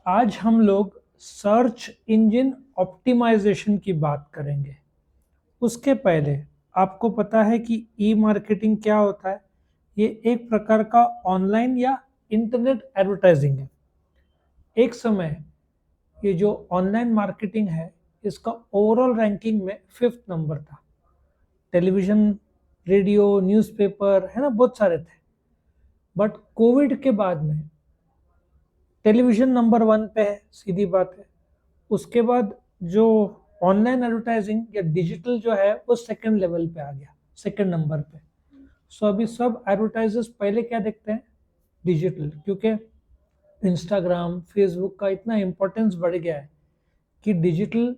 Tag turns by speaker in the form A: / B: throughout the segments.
A: आज हम लोग सर्च इंजन ऑप्टिमाइजेशन की बात करेंगे। उसके पहले आपको पता है कि ई मार्केटिंग क्या होता है? ये एक प्रकार का ऑनलाइन या इंटरनेट एडवर्टाइजिंग है। एक समय ये जो ऑनलाइन मार्केटिंग है, इसका ओवरऑल रैंकिंग में 5th नंबर था। टेलीविजन, रेडियो, न्यूज़पेपर है ना, बहुत सारे थे। बट कोविड के बाद में टेलीविजन नंबर 1 पे है, सीधी बात है। उसके बाद जो ऑनलाइन एडवर्टाइजिंग या डिजिटल जो है वो सेकंड लेवल पे आ गया, सेकंड नंबर पे। सो अभी सब एडवर्टाइजर्स पहले क्या देखते हैं? डिजिटल, क्योंकि इंस्टाग्राम, फेसबुक का इतना इम्पोर्टेंस बढ़ गया है कि डिजिटल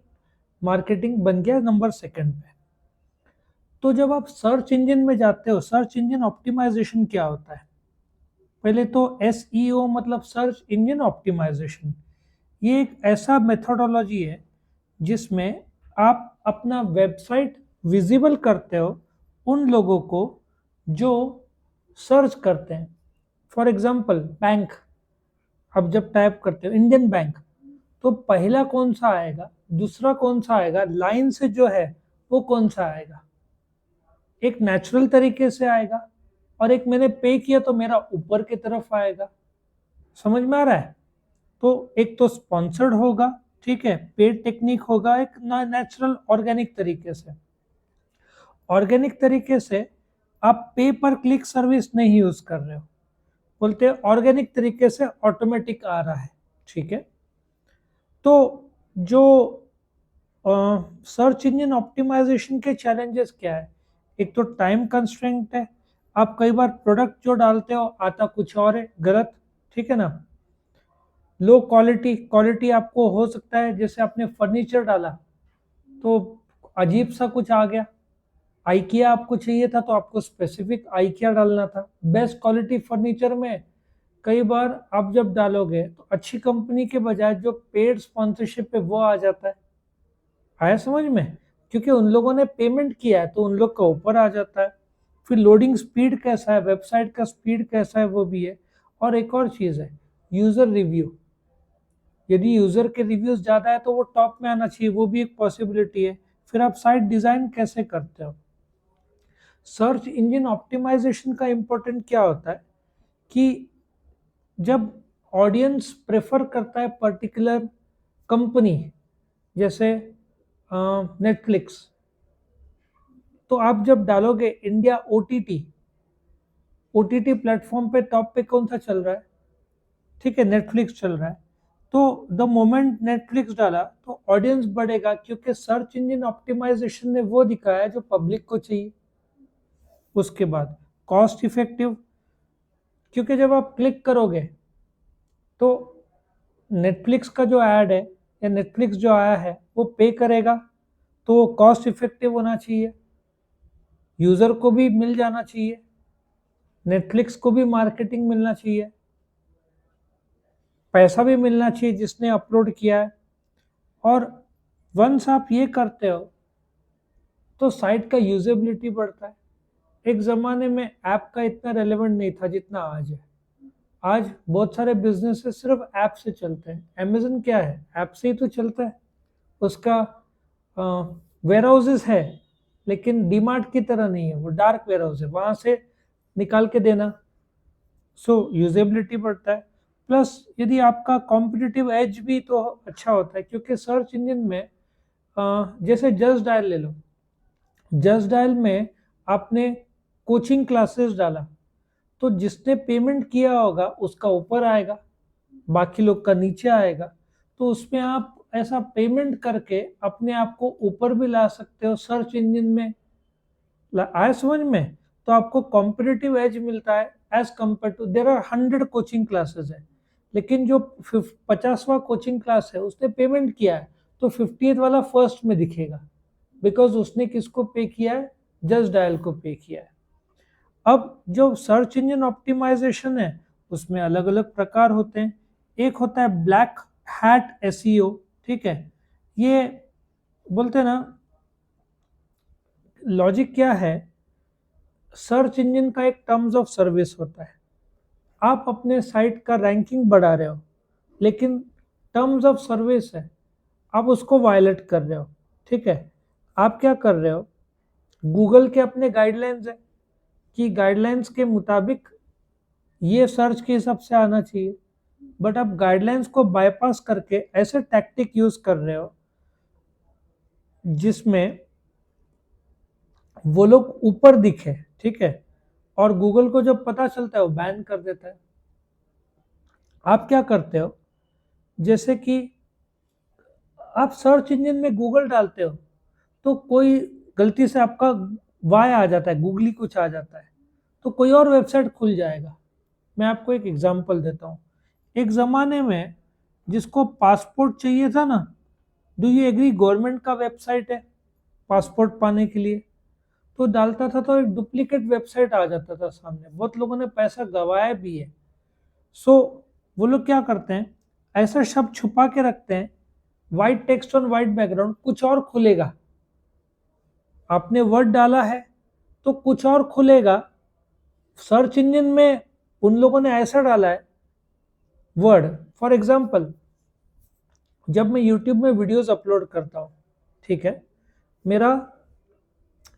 A: मार्केटिंग बन गया नंबर सेकंड पे। तो जब आप सर्च इंजन में जाते हो, सर्च इंजन ऑप्टिमाइजेशन क्या होता है? पहले तो SEO मतलब सर्च इंजन ऑप्टिमाइजेशन। ये एक ऐसा मेथोडोलॉजी है जिसमें आप अपना वेबसाइट विजिबल करते हो उन लोगों को जो सर्च करते हैं। फॉर एग्जांपल बैंक, अब जब टाइप करते हो इंडियन बैंक, तो पहला कौन सा आएगा, दूसरा कौन सा आएगा, लाइन से जो है वो कौन सा आएगा? एक नेचुरल तरीके से आएगा और एक मैंने पे किया तो मेरा ऊपर की तरफ आएगा। समझ में आ रहा है? तो एक तो स्पॉन्सर्ड होगा, ठीक है, पेड टेक्निक होगा, एक नेचुरल ऑर्गेनिक तरीके से। ऑर्गेनिक तरीके से आप पे पर क्लिक सर्विस नहीं यूज कर रहे हो, बोलते ऑर्गेनिक तरीके से ऑटोमेटिक आ रहा है, ठीक है। तो जो सर्च इंजन ऑप्टिमाइजेशन के चैलेंजेस क्या है? एक तो टाइम कंस्ट्रेंट है। आप कई बार प्रोडक्ट जो डालते हो आता कुछ और है, गलत, ठीक है ना। लो क्वालिटी, क्वालिटी आपको हो सकता है जैसे आपने फर्नीचर डाला तो अजीब सा कुछ आ गया। आइकिया आपको चाहिए था तो आपको स्पेसिफिक आइकिया डालना था। बेस्ट क्वालिटी फर्नीचर में कई बार आप जब डालोगे तो अच्छी कंपनी के बजाय जो पेड स्पॉन्सरशिप है वो आ जाता है। आया समझ में? क्योंकि उन लोगों ने पेमेंट किया है तो उन लोग का ऊपर आ जाता है। फिर लोडिंग स्पीड कैसा है, वेबसाइट का स्पीड कैसा है, वो भी है। और एक और चीज़ है, यूज़र रिव्यू। यदि यूज़र के रिव्यूज़ ज़्यादा है तो वो टॉप में आना चाहिए, वो भी एक पॉसिबिलिटी है। फिर आप साइट डिज़ाइन कैसे करते हो? सर्च इंजन ऑप्टिमाइजेशन का इम्पोर्टेंट क्या होता है कि जब ऑडियंस प्रेफर करता है पर्टिकुलर कंपनी, जैसे नेटफ्लिक्स, तो आप जब डालोगे इंडिया ओटीटी प्लेटफॉर्म पे टॉप पे कौन सा चल रहा है? ठीक है, नेटफ्लिक्स चल रहा है। तो द मोमेंट नेटफ्लिक्स डाला तो ऑडियंस बढ़ेगा, क्योंकि सर्च इंजन ऑप्टिमाइजेशन ने वो दिखाया जो पब्लिक को चाहिए। उसके बाद कॉस्ट इफेक्टिव, क्योंकि जब आप क्लिक करोगे तो नेटफ्लिक्स का जो ऐड है या नेटफ्लिक्स जो आया है वो पे करेगा, तो वो कॉस्ट इफेक्टिव होना चाहिए, यूज़र को भी मिल जाना चाहिए, नेटफ्लिक्स को भी मार्केटिंग मिलना चाहिए, पैसा भी मिलना चाहिए जिसने अपलोड किया है। और वंस आप ये करते हो तो साइट का यूजेबिलिटी बढ़ता है। एक ज़माने में ऐप का इतना रेलेवेंट नहीं था जितना आज है। आज बहुत सारे बिजनेसेस सिर्फ ऐप से चलते हैं। अमेजन क्या है? ऐप से ही तो चलता है। उसका वेयर हाउसेस है, लेकिन डीमार्ट की तरह नहीं है, वो डार्क वेयर हाउस है, वहाँ से निकाल के देना। सो यूजेबिलिटी बढ़ता है। प्लस यदि आपका कॉम्पिटिटिव एज भी तो अच्छा होता है, क्योंकि सर्च इंजन में जैसे जस्ट डायल ले लो। जस्ट डायल में आपने कोचिंग क्लासेस डाला तो जिसने पेमेंट किया होगा उसका ऊपर आएगा, बाकी लोग का नीचे आएगा। तो उसमें आप ऐसा पेमेंट करके अपने आप को ऊपर भी ला सकते हो सर्च इंजन में। आया समझ में? तो आपको कॉम्पिटिटिव एज मिलता है as compare to, there are 100 coaching classes है, लेकिन जो 50वां कोचिंग क्लास है उसने पेमेंट किया है तो 50th वाला फर्स्ट में दिखेगा, बिकॉज उसने किसको पे किया है? जस्ट डायल को पे किया है। अब जो सर्च इंजन ऑप्टिमाइजेशन है उसमें अलग अलग प्रकार होते हैं। एक होता है ब्लैक हैट एसईओ, ठीक है। ये बोलते हैं ना, लॉजिक क्या है? सर्च इंजन का एक टर्म्स ऑफ सर्विस होता है। आप अपने साइट का रैंकिंग बढ़ा रहे हो, लेकिन टर्म्स ऑफ सर्विस है, आप उसको वायलेट कर रहे हो। ठीक है, आप क्या कर रहे हो, गूगल के अपने गाइडलाइंस है कि गाइडलाइंस के मुताबिक ये सर्च के हिसाब से आना चाहिए, बट आप गाइडलाइंस को बाईपास करके ऐसे टैक्टिक यूज कर रहे हो जिसमें वो लोग ऊपर दिखे। ठीक है, और गूगल को जब पता चलता है वो बैन कर देता है। आप क्या करते हो, जैसे कि आप सर्च इंजन में गूगल डालते हो तो कोई गलती से आपका वाई आ जाता है, गूगली कुछ आ जाता है, तो कोई और वेबसाइट खुल जाएगा। मैं आपको एक एग्जांपल देता हूँ। एक ज़माने में जिसको पासपोर्ट चाहिए था ना, डू यू एग्री, गवर्नमेंट का वेबसाइट है पासपोर्ट पाने के लिए, तो डालता था तो एक डुप्लीकेट वेबसाइट आ जाता था सामने, बहुत लोगों ने पैसा गंवाया भी है। सो वो लोग क्या करते हैं, ऐसा शब्द छुपा के रखते हैं, white text on white background, कुछ और खुलेगा। आपने वर्ड डाला है तो कुछ और खुलेगा। सर्च इंजन में उन लोगों ने ऐसा डाला है वर्ड, फॉर एग्जाम्पल जब मैं यूट्यूब में वीडियोस अपलोड करता हूँ, ठीक है, मेरा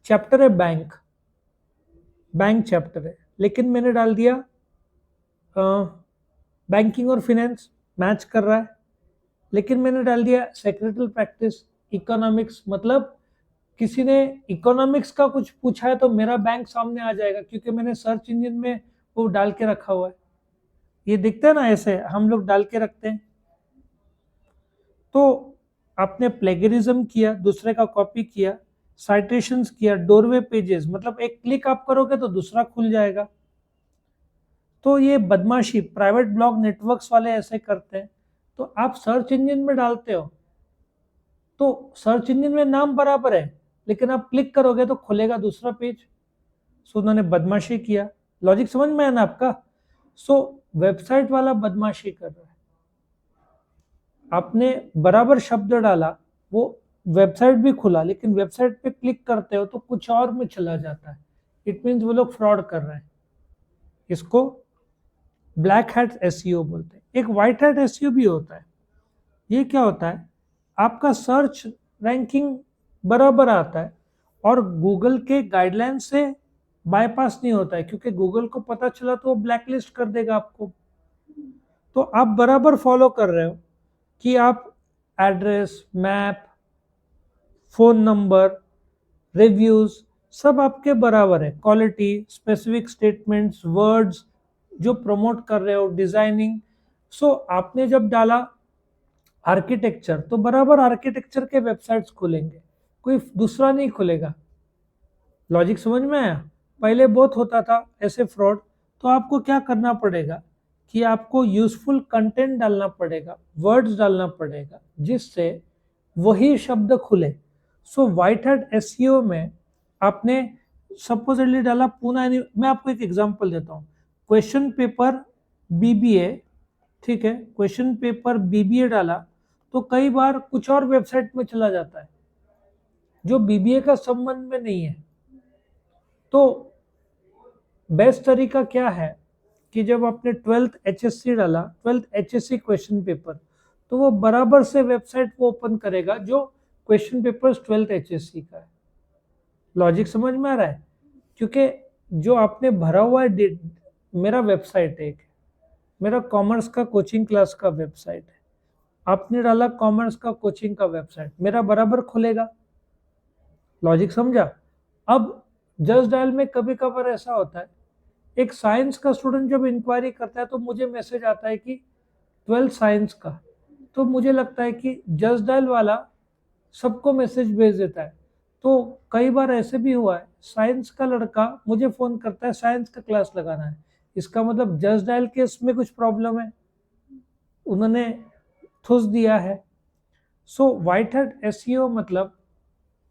A: चैप्टर है बैंक, बैंक चैप्टर है, लेकिन मैंने डाल दिया बैंकिंग और फिनेंस मैच कर रहा है, लेकिन मैंने डाल दिया सेक्रेटल प्रैक्टिस इकोनॉमिक्स, मतलब किसी ने इकोनॉमिक्स का कुछ पूछा है तो मेरा बैंक सामने आ जाएगा क्योंकि मैंने सर्च इंजन में वो डाल के रखा हुआ है। ये दिखता है ना, ऐसे हम लोग डाल के रखते हैं। तो आपने प्लेगरिज्म किया, दूसरे का कॉपी किया, साइटेशंस किया, डोरवे पेजेस, मतलब एक क्लिक आप करोगे तो दूसरा खुल जाएगा। तो ये बदमाशी प्राइवेट ब्लॉग नेटवर्क्स वाले ऐसे करते हैं। तो आप सर्च इंजन में डालते हो तो सर्च इंजन में नाम बराबर है, लेकिन आप क्लिक करोगे तो खुलेगा दूसरा पेज। सो उन्होंने बदमाशी किया। लॉजिक समझ में आया ना आपका? सो वेबसाइट वाला बदमाशी कर रहा है, आपने बराबर शब्द डाला, वो वेबसाइट भी खुला, लेकिन वेबसाइट पे क्लिक करते हो तो कुछ और में चला जाता है। इट मीन्स वो लोग फ्रॉड कर रहे हैं। इसको ब्लैक हैट एसईओ बोलते हैं। एक व्हाइट हैट एसईओ भी होता है। ये क्या होता है, आपका सर्च रैंकिंग बराबर आता है और गूगल के गाइडलाइन से बाईपास नहीं होता है, क्योंकि गूगल को पता चला तो वो ब्लैकलिस्ट कर देगा आपको। तो आप बराबर फॉलो कर रहे हो कि आप address, map, phone number, reviews सब आपके बराबर है, क्वालिटी, स्पेसिफिक स्टेटमेंट्स, वर्ड्स जो प्रमोट कर रहे हो, डिजाइनिंग। सो आपने जब डाला आर्किटेक्चर तो बराबर आर्किटेक्चर के वेबसाइट्स खुलेंगे, कोई दूसरा नहीं खुलेगा। लॉजिक समझ में आया? पहले बहुत होता था ऐसे फ्रॉड। तो आपको क्या करना पड़ेगा कि आपको यूजफुल कंटेंट डालना पड़ेगा, वर्ड्स डालना पड़ेगा, जिससे वही शब्द खुले। सो व्हाइट हैट एसईओ में आपने सपोजिटली डाला पूना, मैं आपको एक एग्जांपल देता हूँ। क्वेश्चन पेपर बीबीए, ठीक है, क्वेश्चन पेपर बीबीए डाला तो कई बार कुछ और वेबसाइट में चला जाता है जो बीबीए का संबंध में नहीं है। तो बेस्ट तरीका क्या है कि जब आपने 12th एचएससी डाला, 12th एचएससी क्वेश्चन पेपर, तो वो बराबर से वेबसाइट को ओपन करेगा जो क्वेश्चन पेपर 12th एचएससी का है। लॉजिक समझ में आ रहा है? क्योंकि जो आपने भरा हुआ है, मेरा वेबसाइट है, मेरा कॉमर्स का कोचिंग क्लास का वेबसाइट है, आपने डाला कॉमर्स का कोचिंग का वेबसाइट, मेरा बराबर खुलेगा। लॉजिक समझा? अब जस्ट डायल में कभी कभार ऐसा होता है, एक साइंस का स्टूडेंट जब इंक्वायरी करता है तो मुझे मैसेज आता है कि 12th साइंस का, तो मुझे लगता है कि जस्ट डायल वाला सबको मैसेज भेज देता है। तो कई बार ऐसे भी हुआ है, साइंस का लड़का मुझे फोन करता है, साइंस का क्लास लगाना है, इसका मतलब जस्ट डायल के इसमें कुछ प्रॉब्लम है, उन्होंने ठुस दिया है। सो व्हाइट हैट एसईओ मतलब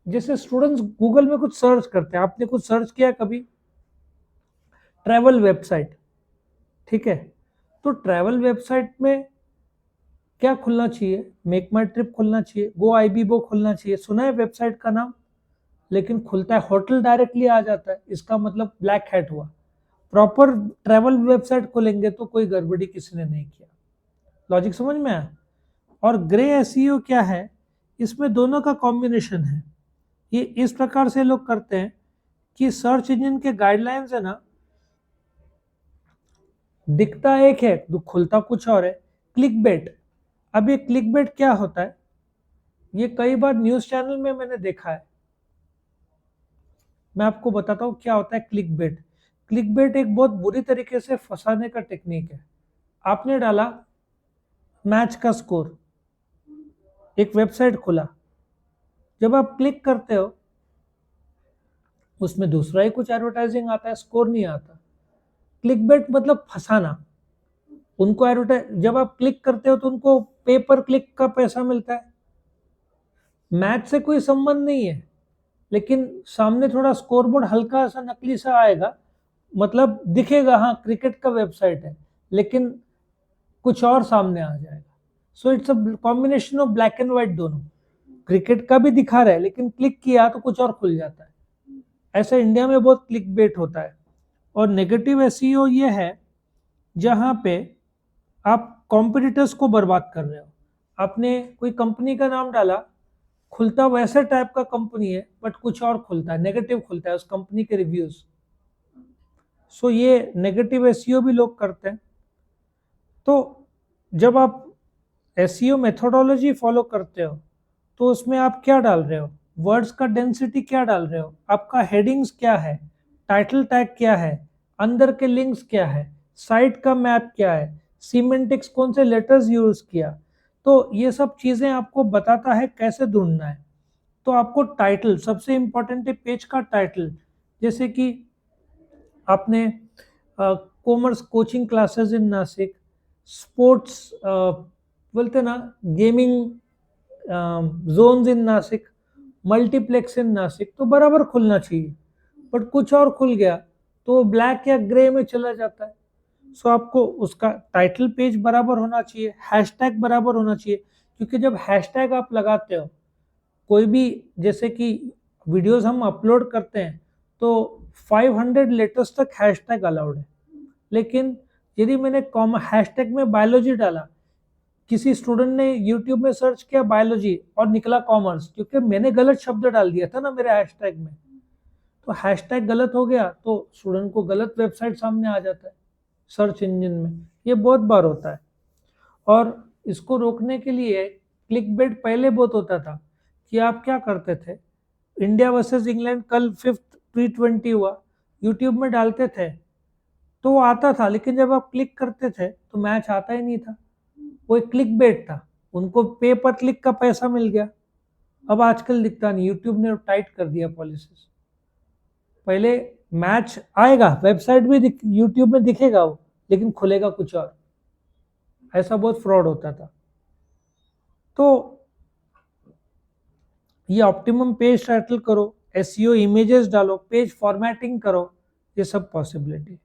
A: जैसे स्टूडेंट्स गूगल में कुछ सर्च करते हैं, आपने कुछ सर्च किया कभी, ट्रैवल वेबसाइट, ठीक है, तो ट्रैवल वेबसाइट में क्या खुलना चाहिए, मेक माई ट्रिप खुलना चाहिए, गो आईबीबो खुलना चाहिए, सुना है वेबसाइट का नाम, लेकिन खुलता है होटल डायरेक्टली आ जाता है, इसका मतलब ब्लैक हैट हुआ। प्रॉपर ट्रैवल वेबसाइट खोलेंगे तो कोई गड़बड़ी किसी ने नहीं किया। लॉजिक समझ में आया? और ग्रे एसईओ क्या है, इसमें दोनों का कॉम्बिनेशन है। ये इस प्रकार से लोग करते हैं कि सर्च इंजन के गाइडलाइंस है ना, दिखता एक है तो खुलता कुछ और है। क्लिक बेट, अब ये क्लिक बेट क्या होता है, ये कई बार न्यूज चैनल में मैंने देखा है। मैं आपको बताता हूँ क्या होता है क्लिक बेट। क्लिक बेट एक बहुत बुरी तरीके से फंसाने का टेक्निक है। आपने डाला मैच का स्कोर, एक वेबसाइट खुला, जब आप क्लिक करते हो उसमें दूसरा ही कुछ एडवर्टाइजिंग आता है, स्कोर नहीं आता। क्लिक बेट मतलब फंसाना। उनको एडवर्टाइज, जब आप क्लिक करते हो तो उनको पे पर क्लिक का पैसा मिलता है, मैच से कोई संबंध नहीं है, लेकिन सामने थोड़ा स्कोरबोर्ड हल्का सा नकली सा आएगा, मतलब दिखेगा हाँ क्रिकेट का वेबसाइट है, लेकिन कुछ और सामने आ जाएगा। So it's a combination of black and white दोनों। क्रिकेट का भी दिखा रहा है लेकिन क्लिक किया तो कुछ और खुल जाता है। ऐसा इंडिया में बहुत क्लिक बेट होता है। और नेगेटिव एसईओ ये है जहां पे आप कॉम्पिटिटर्स को बर्बाद कर रहे हो। आपने कोई कंपनी का नाम डाला, खुलता वैसे टाइप का कंपनी है बट कुछ और खुलता है, नेगेटिव खुलता है उस कंपनी के रिव्यूज। सो ये नेगेटिव एसईओ भी लोग करते हैं। तो जब आप एसईओ मेथोडोलॉजी फॉलो करते हो तो उसमें आप क्या डाल रहे हो, वर्ड्स का डेंसिटी क्या डाल रहे हो, आपका हेडिंग्स क्या है, टाइटल टैग क्या है, अंदर के लिंक्स क्या है, साइट का मैप क्या है, सीमेंटिक्स कौन से लेटर्स यूज किया। तो ये सब चीजें आपको बताता है कैसे ढूंढना है। तो आपको टाइटल सबसे इंपॉर्टेंट है, पेज का टाइटल। जैसे कि आपने commerce coaching classes in Nashik, sports बोलते ना, गेमिंग जोन्स इन नासिक, मल्टीप्लेक्स इन नासिक, तो बराबर खुलना चाहिए। बट कुछ और खुल गया तो ब्लैक या ग्रे में चला जाता है। सो आपको उसका टाइटल पेज बराबर होना चाहिए, हैशटैग बराबर होना चाहिए। क्योंकि जब हैशटैग आप लगाते हो कोई भी, जैसे कि वीडियोस हम अपलोड करते हैं तो 500 लेटर्स तक हैशटैग अलाउड है। लेकिन यदि मैंने हैशटैग में बायोलॉजी डाला, किसी स्टूडेंट ने यूट्यूब में सर्च किया बायोलॉजी और निकला कॉमर्स, क्योंकि मैंने गलत शब्द डाल दिया था ना मेरे हैशटैग में, तो हैशटैग गलत हो गया तो स्टूडेंट को गलत वेबसाइट सामने आ जाता है सर्च इंजन में। ये बहुत बार होता है। और इसको रोकने के लिए क्लिक बेट पहले बहुत होता था कि आप क्या करते थे, इंडिया वर्सेस इंग्लैंड कल 5th T20 हुआ, यूट्यूब में डालते थे तो वो आता था, लेकिन जब आप क्लिक करते थे तो मैच आता ही नहीं था। वो एक क्लिक बेट था, उनको पे पर क्लिक का पैसा मिल गया। अब आजकल दिखता नहीं, यूट्यूब ने टाइट कर दिया पॉलिसीज। पहले मैच आएगा, वेबसाइट भी यूट्यूब में दिखेगा वो, लेकिन खुलेगा कुछ और। ऐसा बहुत फ्रॉड होता था। तो ये ऑप्टिमम पेज टाइटल करो, एसईओ इमेजेस डालो, पेज फॉर्मेटिंग करो, ये सब पॉसिबिलिटी।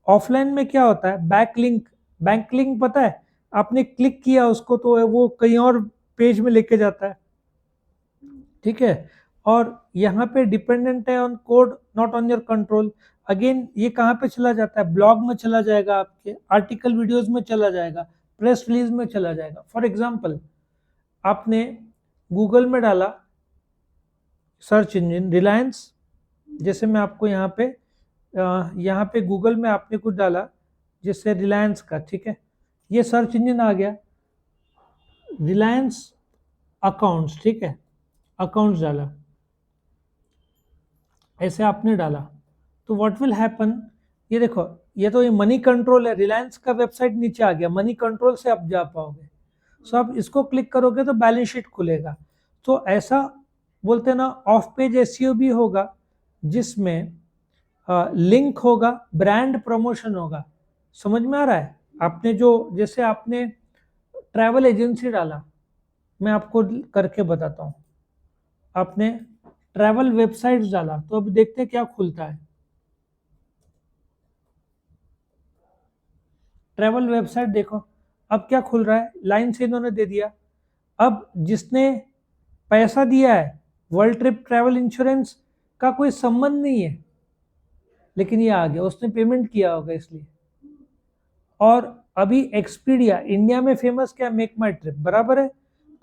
A: ऑफलाइन में क्या होता है, बैकलिंक। बैकलिंक पता है, आपने क्लिक किया उसको तो वो कहीं और पेज में लेके जाता है, ठीक है। और यहाँ पे डिपेंडेंट है on code, not on your control. Again ये कहाँ पे चला जाता है, ब्लॉग में चला जाएगा, आपके आर्टिकल वीडियोस में चला जाएगा, प्रेस रिलीज में चला जाएगा। फॉर एग्जांपल आपने गूगल में डाला सर्च इंजन रिलायंस, जैसे मैं आपको यहाँ पे गूगल में आपने कुछ डाला जिससे रिलायंस का, ठीक है, ये सर्च इंजन आ गया, रिलायंस अकाउंट्स, ठीक है, अकाउंट्स डाला, ऐसे आपने डाला तो व्हाट विल हैपन, ये देखो, ये मनी कंट्रोल है, रिलायंस का वेबसाइट नीचे आ गया, मनी कंट्रोल से आप जा पाओगे। सो आप इसको क्लिक करोगे तो बैलेंस शीट खुलेगा। तो ऐसा बोलते हैं ना, ऑफ पेज एसईओ भी होगा जिसमें लिंक होगा, ब्रांड प्रमोशन होगा। समझ में आ रहा है? आपने जो, जैसे आपने ट्रैवल एजेंसी डाला, मैं आपको करके बताता हूँ। आपने ट्रैवल वेबसाइट डाला तो अब देखते हैं क्या खुलता है। ट्रैवल वेबसाइट देखो, अब क्या खुल रहा है, लाइन से इन्होंने दे दिया। अब जिसने पैसा दिया है, वर्ल्ड ट्रिप ट्रैवल इंश्योरेंस का कोई संबंध नहीं है, लेकिन ये आ गया, उसने पेमेंट किया होगा इसलिए। और अभी एक्सपीडिया इंडिया में फेमस क्या, मेक माई ट्रिप, बराबर है।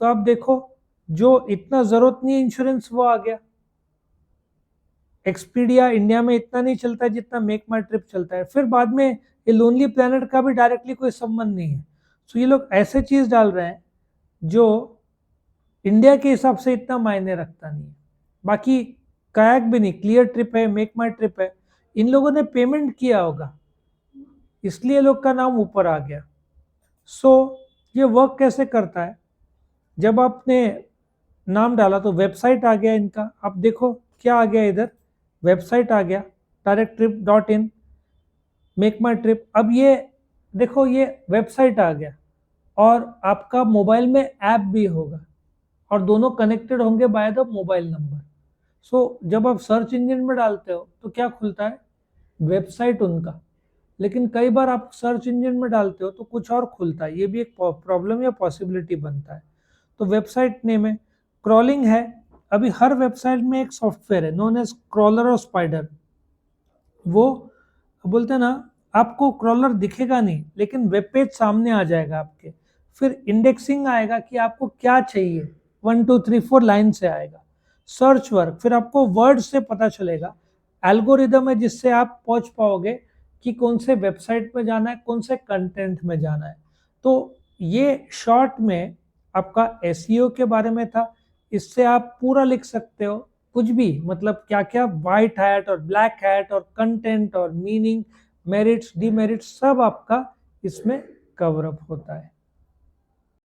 A: तो आप देखो, जो इतना जरूरत नहीं है इंश्योरेंस वो आ गया। एक्सपीडिया इंडिया में इतना नहीं चलता है जितना मेक माई ट्रिप चलता है। फिर बाद में ये लोनली प्लैनेट का भी डायरेक्टली कोई संबंध नहीं है। तो ये लोग ऐसे चीज डाल रहे हैं जो इंडिया के हिसाब से इतना मायने रखता नहीं है। बाकी कायाक भी नहीं, क्लियर ट्रिप है, मेक माई ट्रिप है, इन लोगों ने पेमेंट किया होगा इसलिए लोग का नाम ऊपर आ गया। सो ये वर्क कैसे करता है, जब आपने नाम डाला तो वेबसाइट आ गया इनका। आप देखो क्या आ गया इधर, वेबसाइट आ गया directtrip.in, मेक माई ट्रिप। अब ये देखो ये वेबसाइट आ गया और आपका मोबाइल में ऐप भी होगा और दोनों कनेक्टेड होंगे बाय द मोबाइल नंबर। सो जब आप सर्च इंजन में डालते हो तो क्या खुलता है, वेबसाइट उनका। लेकिन कई बार आप सर्च इंजन में डालते हो तो कुछ और खुलता है, ये भी एक प्रॉब्लम या पॉसिबिलिटी बनता है। तो वेबसाइट नेम है, क्रॉलिंग है। अभी हर वेबसाइट में एक सॉफ्टवेयर है नोन एज क्रॉलर और स्पाइडर। वो बोलते हैं ना, आपको क्रॉलर दिखेगा नहीं लेकिन वेब पेज सामने आ जाएगा आपके। फिर इंडेक्सिंग आएगा कि आपको क्या चाहिए, 1 2 3 4 लाइन से आएगा। सर्च वर्क, फिर आपको वर्ड से पता चलेगा। एल्गोरिदम है जिससे आप पहुंच पाओगे कि कौन से वेबसाइट पे जाना है, कौन से कंटेंट में जाना है। तो ये शॉर्ट में आपका एसईओ के बारे में था। इससे आप पूरा लिख सकते हो कुछ भी, मतलब क्या क्या व्हाइट हैट और ब्लैक हैट और कंटेंट और मीनिंग, मेरिट्स डीमेरिट्स सब आपका इसमें कवर अप होता है।